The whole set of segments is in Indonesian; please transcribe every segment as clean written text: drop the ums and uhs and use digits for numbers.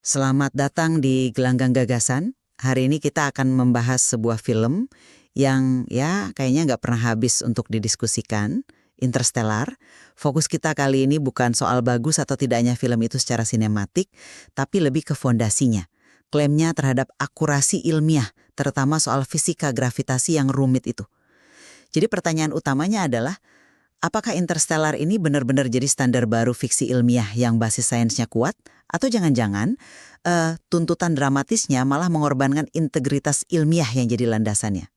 Selamat datang di Gelanggang Gagasan. Hari ini kita akan membahas sebuah film yang ya kayaknya nggak pernah habis untuk didiskusikan, Interstellar. Fokus kita kali ini bukan soal bagus atau tidaknya film itu secara sinematik, tapi lebih ke fondasinya. Klaimnya terhadap akurasi ilmiah, terutama soal fisika gravitasi yang rumit itu. Jadi pertanyaan utamanya adalah, apakah Interstellar ini benar-benar jadi standar baru fiksi ilmiah yang basis sainsnya kuat? Atau jangan-jangan tuntutan dramatisnya malah mengorbankan integritas ilmiah yang jadi landasannya?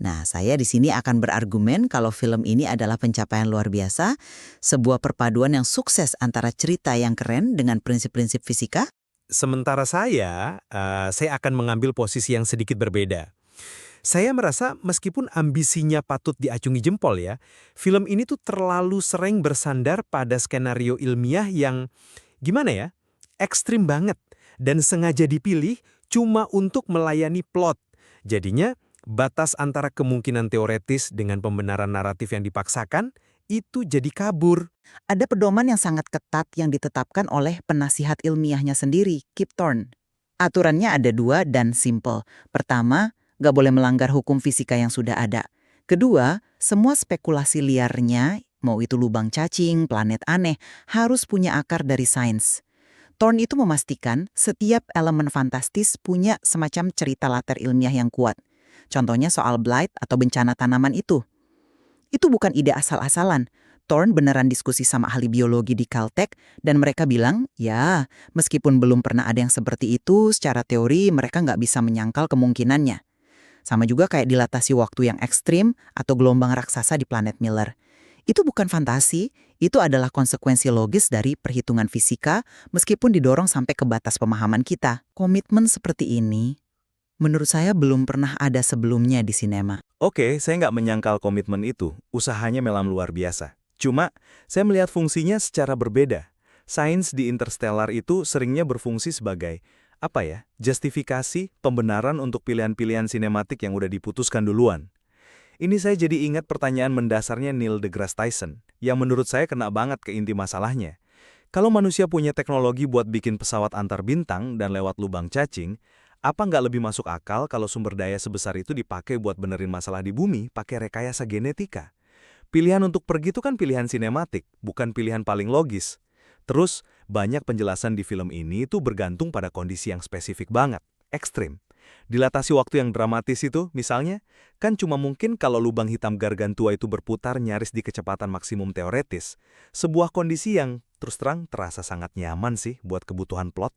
Nah, saya di sini akan berargumen kalau film ini adalah pencapaian luar biasa, sebuah perpaduan yang sukses antara cerita yang keren dengan prinsip-prinsip fisika. Sementara saya akan mengambil posisi yang sedikit berbeda. Saya merasa meskipun ambisinya patut diacungi jempol ya, film ini tuh terlalu sering bersandar pada skenario ilmiah yang, gimana ya, ekstrim banget, dan sengaja dipilih cuma untuk melayani plot. Jadinya, batas antara kemungkinan teoretis dengan pembenaran naratif yang dipaksakan, itu jadi kabur. Ada pedoman yang sangat ketat yang ditetapkan oleh penasihat ilmiahnya sendiri, Kip Thorne. Aturannya ada dua dan simple. Pertama, nggak boleh melanggar hukum fisika yang sudah ada. Kedua, semua spekulasi liarnya, mau itu lubang cacing, planet aneh, harus punya akar dari sains. Thorne itu memastikan setiap elemen fantastis punya semacam cerita latar ilmiah yang kuat. Contohnya soal blight atau bencana tanaman itu. Itu bukan ide asal-asalan. Thorne beneran diskusi sama ahli biologi di Caltech dan mereka bilang, ya, meskipun belum pernah ada yang seperti itu, secara teori mereka nggak bisa menyangkal kemungkinannya. Sama juga kayak dilatasi waktu yang ekstrim atau gelombang raksasa di planet Miller. Itu bukan fantasi, itu adalah konsekuensi logis dari perhitungan fisika meskipun didorong sampai ke batas pemahaman kita. Komitmen seperti ini, menurut saya belum pernah ada sebelumnya di sinema. Oke, saya nggak menyangkal komitmen itu. Usahanya memang luar biasa. Cuma, saya melihat fungsinya secara berbeda. Sains di Interstellar itu seringnya berfungsi sebagai, justifikasi, pembenaran untuk pilihan-pilihan sinematik yang udah diputuskan duluan. Ini saya jadi ingat pertanyaan mendasarnya Neil deGrasse Tyson, yang menurut saya kena banget ke inti masalahnya. Kalau manusia punya teknologi buat bikin pesawat antar bintang dan lewat lubang cacing, apa nggak lebih masuk akal kalau sumber daya sebesar itu dipakai buat benerin masalah di bumi pakai rekayasa genetika? Pilihan untuk pergi itu kan pilihan sinematik, bukan pilihan paling logis. Terus, banyak penjelasan di film ini itu bergantung pada kondisi yang spesifik banget, ekstrim. Dilatasi waktu yang dramatis itu, misalnya, kan cuma mungkin kalau lubang hitam gargantua itu berputar nyaris di kecepatan maksimum teoretis. Sebuah kondisi yang, terus terang, terasa sangat nyaman sih buat kebutuhan plot.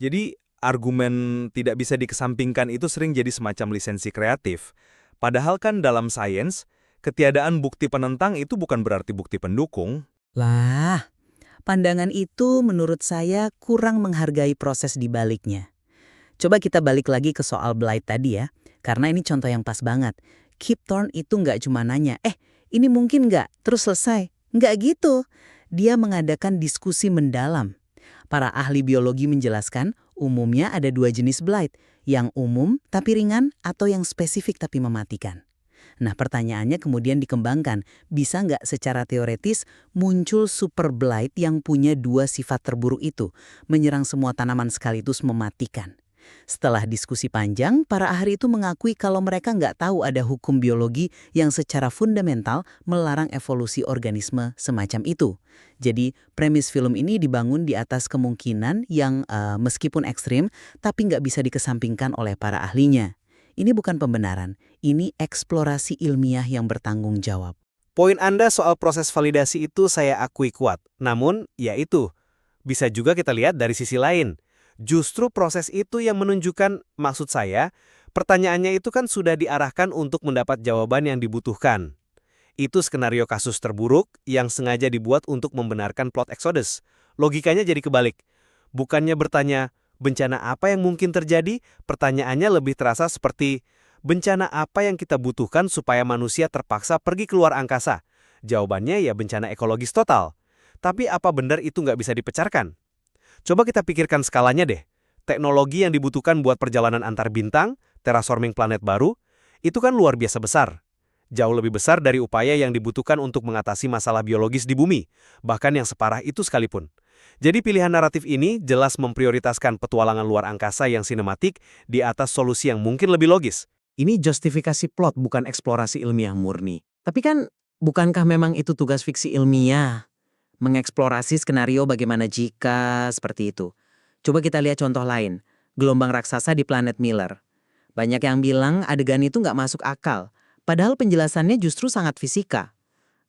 Jadi, argumen tidak bisa dikesampingkan itu sering jadi semacam lisensi kreatif. Padahal kan dalam sains, ketiadaan bukti penentang itu bukan berarti bukti pendukung. Lah, pandangan itu menurut saya kurang menghargai proses di baliknya. Coba kita balik lagi ke soal blight tadi ya, karena ini contoh yang pas banget. Kip Thorne itu nggak cuma nanya, ini mungkin nggak, terus selesai. Nggak gitu. Dia mengadakan diskusi mendalam. Para ahli biologi menjelaskan, umumnya ada dua jenis blight, yang umum tapi ringan atau yang spesifik tapi mematikan. Nah, pertanyaannya kemudian dikembangkan, bisa nggak secara teoretis muncul super blight yang punya dua sifat terburuk itu, menyerang semua tanaman sekaligus mematikan? Setelah diskusi panjang, para ahli itu mengakui kalau mereka nggak tahu ada hukum biologi yang secara fundamental melarang evolusi organisme semacam itu. Jadi, premis film ini dibangun di atas kemungkinan yang meskipun ekstrim, tapi nggak bisa dikesampingkan oleh para ahlinya. Ini bukan pembenaran, ini eksplorasi ilmiah yang bertanggung jawab. Poin Anda soal proses validasi itu saya akui kuat. Namun, ya itu, bisa juga kita lihat dari sisi lain. Justru proses itu yang menunjukkan, maksud saya, pertanyaannya itu kan sudah diarahkan untuk mendapat jawaban yang dibutuhkan. Itu skenario kasus terburuk yang sengaja dibuat untuk membenarkan plot Exodus. Logikanya jadi kebalik. Bukannya bertanya, bencana apa yang mungkin terjadi? Pertanyaannya lebih terasa seperti, bencana apa yang kita butuhkan supaya manusia terpaksa pergi keluar angkasa? Jawabannya ya bencana ekologis total. Tapi apa benar itu nggak bisa dipecarkan? Coba kita pikirkan skalanya deh. Teknologi yang dibutuhkan buat perjalanan antar bintang, terraforming planet baru, itu kan luar biasa besar. Jauh lebih besar dari upaya yang dibutuhkan untuk mengatasi masalah biologis di bumi, bahkan yang separah itu sekalipun. Jadi pilihan naratif ini jelas memprioritaskan petualangan luar angkasa yang sinematik di atas solusi yang mungkin lebih logis. Ini justifikasi plot, bukan eksplorasi ilmiah murni. Tapi kan, bukankah memang itu tugas fiksi ilmiah? Mengeksplorasi skenario bagaimana jika seperti itu. Coba kita lihat contoh lain. Gelombang raksasa di planet Miller. Banyak yang bilang adegan itu nggak masuk akal. Padahal penjelasannya justru sangat fisika.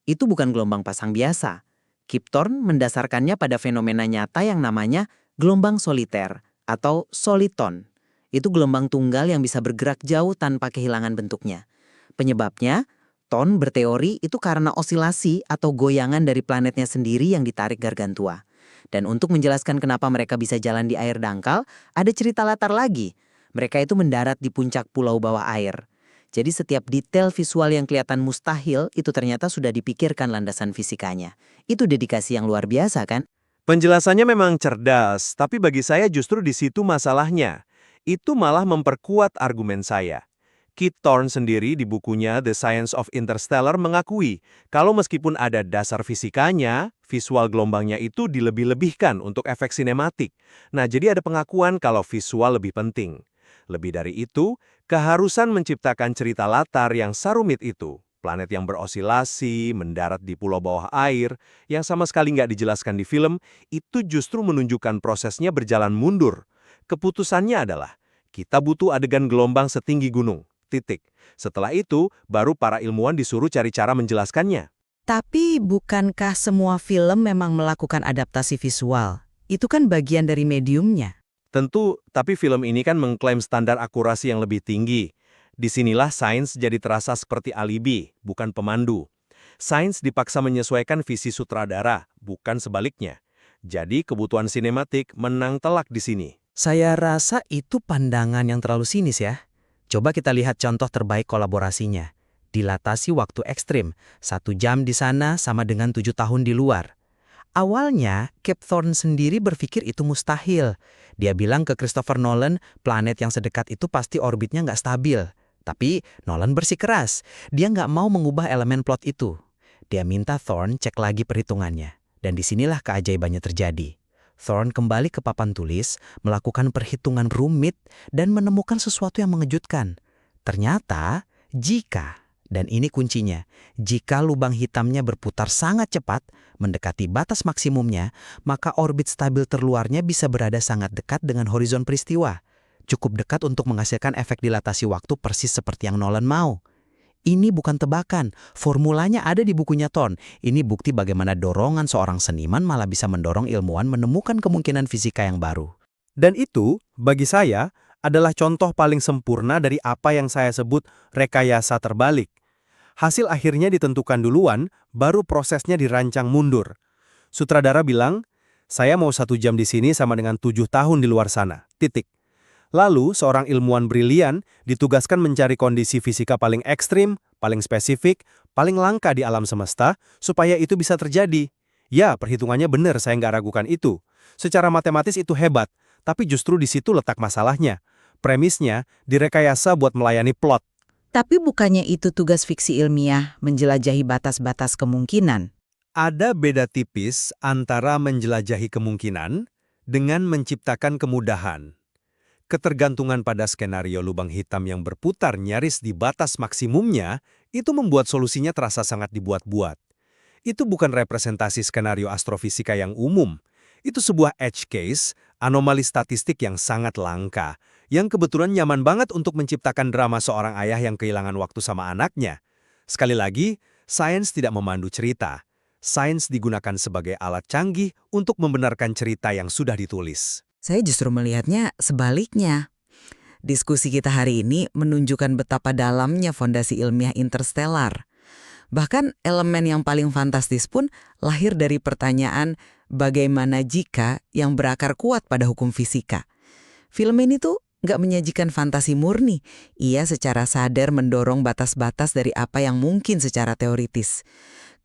Itu bukan gelombang pasang biasa. Kip Thorne mendasarkannya pada fenomena nyata yang namanya gelombang soliter atau soliton. Itu gelombang tunggal yang bisa bergerak jauh tanpa kehilangan bentuknya. Penyebabnya, Thorne berteori itu karena osilasi atau goyangan dari planetnya sendiri yang ditarik Gargantua. Dan untuk menjelaskan kenapa mereka bisa jalan di air dangkal, ada cerita latar lagi. Mereka itu mendarat di puncak pulau bawah air. Jadi setiap detail visual yang kelihatan mustahil itu ternyata sudah dipikirkan landasan fisikanya. Itu dedikasi yang luar biasa kan? Penjelasannya memang cerdas, tapi bagi saya justru di situ masalahnya. Itu malah memperkuat argumen saya. Kip Thorne sendiri di bukunya The Science of Interstellar mengakui kalau meskipun ada dasar fisikanya, visual gelombangnya itu dilebih-lebihkan untuk efek sinematik. Nah, jadi ada pengakuan kalau visual lebih penting. Lebih dari itu, keharusan menciptakan cerita latar yang sarumit itu. Planet yang berosilasi, mendarat di pulau bawah air, yang sama sekali nggak dijelaskan di film, itu justru menunjukkan prosesnya berjalan mundur. Keputusannya adalah, kita butuh adegan gelombang setinggi gunung, titik. Setelah itu, baru para ilmuwan disuruh cari cara menjelaskannya. Tapi bukankah semua film memang melakukan adaptasi visual? Itu kan bagian dari mediumnya. Tentu, tapi film ini kan mengklaim standar akurasi yang lebih tinggi. Disinilah sains jadi terasa seperti alibi, bukan pemandu. Sains dipaksa menyesuaikan visi sutradara, bukan sebaliknya. Jadi kebutuhan sinematik menang telak di sini. Saya rasa itu pandangan yang terlalu sinis ya. Coba kita lihat contoh terbaik kolaborasinya. Dilatasi waktu ekstrim, 1 jam di sana sama dengan 7 tahun di luar. Awalnya, Kip Thorne sendiri berpikir itu mustahil. Dia bilang ke Christopher Nolan, planet yang sedekat itu pasti orbitnya nggak stabil. Tapi Nolan bersikeras, dia nggak mau mengubah elemen plot itu. Dia minta Thorne cek lagi perhitungannya. Dan disinilah keajaibannya terjadi. Thorne kembali ke papan tulis, melakukan perhitungan rumit, dan menemukan sesuatu yang mengejutkan. Ternyata, dan ini kuncinya, jika lubang hitamnya berputar sangat cepat, mendekati batas maksimumnya, maka orbit stabil terluarnya bisa berada sangat dekat dengan horizon peristiwa. Cukup dekat untuk menghasilkan efek dilatasi waktu persis seperti yang Nolan mau. Ini bukan tebakan, formulanya ada di bukunya Thorne. Ini bukti bagaimana dorongan seorang seniman malah bisa mendorong ilmuwan menemukan kemungkinan fisika yang baru. Dan itu, bagi saya, adalah contoh paling sempurna dari apa yang saya sebut rekayasa terbalik. Hasil akhirnya ditentukan duluan, baru prosesnya dirancang mundur. Sutradara bilang, saya mau 1 jam di sini sama dengan 7 tahun di luar sana, titik. Lalu, seorang ilmuwan brilian ditugaskan mencari kondisi fisika paling ekstrim, paling spesifik, paling langka di alam semesta, supaya itu bisa terjadi. Ya, perhitungannya benar, saya nggak ragukan itu. Secara matematis itu hebat, tapi justru di situ letak masalahnya. Premisnya direkayasa buat melayani plot. Tapi bukannya itu tugas fiksi ilmiah menjelajahi batas-batas kemungkinan? Ada beda tipis antara menjelajahi kemungkinan dengan menciptakan kemudahan. Ketergantungan pada skenario lubang hitam yang berputar nyaris di batas maksimumnya, itu membuat solusinya terasa sangat dibuat-buat. Itu bukan representasi skenario astrofisika yang umum. Itu sebuah edge case, anomali statistik yang sangat langka, yang kebetulan nyaman banget untuk menciptakan drama seorang ayah yang kehilangan waktu sama anaknya. Sekali lagi, sains tidak memandu cerita. Sains digunakan sebagai alat canggih untuk membenarkan cerita yang sudah ditulis. Saya justru melihatnya sebaliknya. Diskusi kita hari ini menunjukkan betapa dalamnya fondasi ilmiah interstellar. Bahkan elemen yang paling fantastis pun lahir dari pertanyaan bagaimana jika yang berakar kuat pada hukum fisika. Film ini tuh nggak menyajikan fantasi murni. Ia secara sadar mendorong batas-batas dari apa yang mungkin secara teoritis.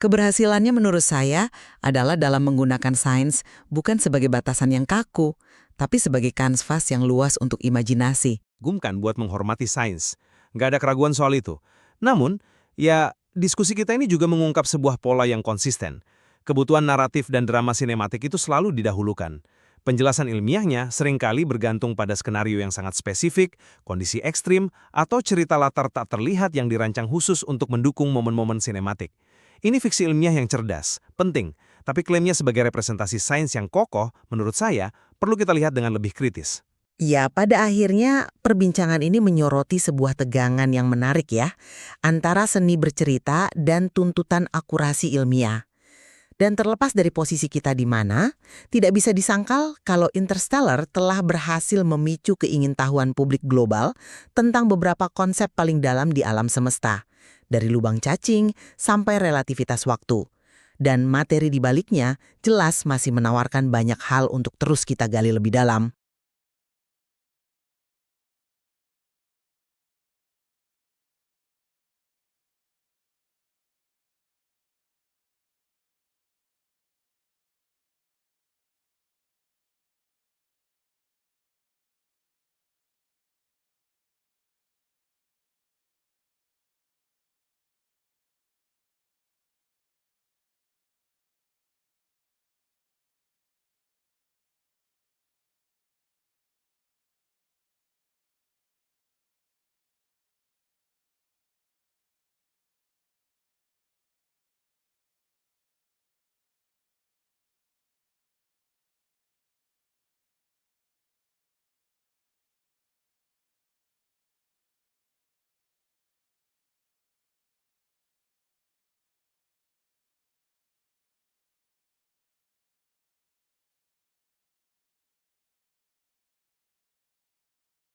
Keberhasilannya menurut saya adalah dalam menggunakan sains bukan sebagai batasan yang kaku, tapi sebagai kanvas yang luas untuk imajinasi. Gumkan buat menghormati sains. Nggak ada keraguan soal itu. Namun, ya diskusi kita ini juga mengungkap sebuah pola yang konsisten. Kebutuhan naratif dan drama sinematik itu selalu didahulukan. Penjelasan ilmiahnya seringkali bergantung pada skenario yang sangat spesifik, kondisi ekstrim, atau cerita latar tak terlihat yang dirancang khusus untuk mendukung momen-momen sinematik. Ini fiksi ilmiah yang cerdas, penting, tapi klaimnya sebagai representasi sains yang kokoh, menurut saya, perlu kita lihat dengan lebih kritis. Ya, pada akhirnya perbincangan ini menyoroti sebuah tegangan yang menarik ya, antara seni bercerita dan tuntutan akurasi ilmiah. Dan terlepas dari posisi kita di mana, tidak bisa disangkal kalau Interstellar telah berhasil memicu keingintahuan publik global tentang beberapa konsep paling dalam di alam semesta, dari lubang cacing sampai relativitas waktu. Dan materi di baliknya jelas masih menawarkan banyak hal untuk terus kita gali lebih dalam.